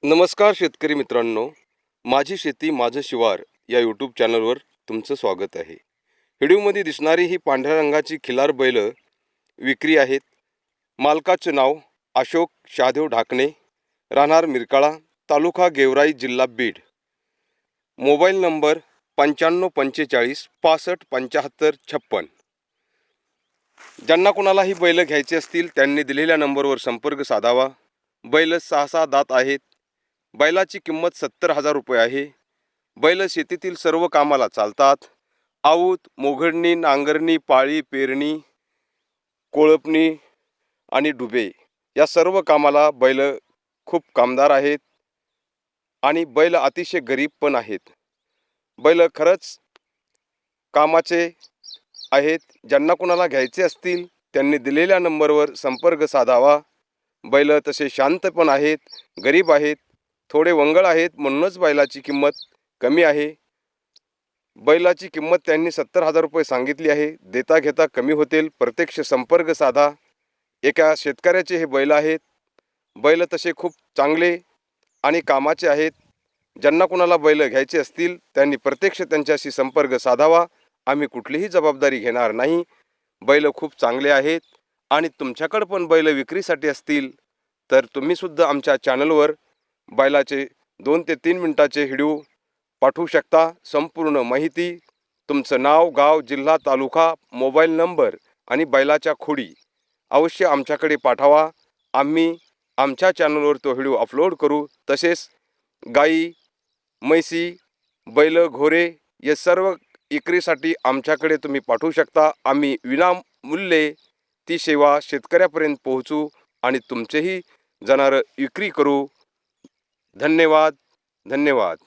नमस्कार शेतकरी मित्रांनो, माझी शेती माझं शिवार या यूट्यूब चॅनलवर तुमचं स्वागत आहे. व्हिडिओमध्ये दिसणारी ही पांढऱ्या रंगाची खिलार बैल विक्री आहेत. मालकाचं नाव अशोक शादेव ढाकणे, राहणार मिरकाळा, तालुका गेवराई, जिल्हा बीड. Mobile number 9545 65 75 56. ज्यांना कोणाला ही बैल घ्यायची असतील त्यांनी दिलेल्या नंबरवर संपर्क साधावा. बैल 6 दात आहेत. बैलाची किंमत 70,000 रुपये आहे. बैल शेतीतील सर्व कामाला चालतात. आऊत, मोघडणी, नांगरणी, पाळी, पेरणी, कोळपणी आणि डुबे या सर्व कामाला बैल खूप कामदार आहेत आणि बैल अतिशय गरीब पण आहेत. बैल खरंच कामाचे आहेत. ज्यांना कोणाला घ्यायचे असतील त्यांनी दिलेल्या नंबरवर संपर्क साधावा. बैल तसे शांत पण आहेत, गरीब आहेत, थोडे वंगळ आहेत, म्हणूनच बैलाची किंमत कमी आहे. बैलाची किंमत त्यांनी 70,000 रुपये सांगितली आहे. देता घेता कमी होतील. प्रत्यक्ष संपर्क साधा. एका शेतकऱ्याचे हे बैल आहेत. बैल तसे खूप चांगले आणि कामाचे आहेत. ज्यांना कोणाला बैल घ्यायचे असतील त्यांनी प्रत्यक्ष त्यांच्याशी संपर्क साधावा. आम्ही कुठलीही जबाबदारी घेणार नाही. बैल खूप चांगले आहेत आणि तुमच्याकडे पण बैल विक्रीसाठी असतील तर तुम्हीसुद्धा आमच्या चॅनलवर बैलाचे 2 ते 3 मिनिटाचे व्हिडिओ पाठवू शकता. संपूर्ण माहिती, तुमचं नाव, गाव, जिल्हा, तालुका, मोबाईल नंबर आणि बैलाच्या खोडी अवश्य आमच्याकडे पाठवा. आम्ही आमच्या चॅनलवर तो व्हिडिओ अपलोड करू. तसेच गाई, म्हैसी, बैल, घोरे हे सर्व विक्रीसाठी आमच्याकडे तुम्ही पाठवू शकता. आम्ही विनामूल्ये ती सेवा शेतकऱ्यापर्यंत पोहोचू आणि तुमचेही जनावरं विक्री करू. धन्यवाद.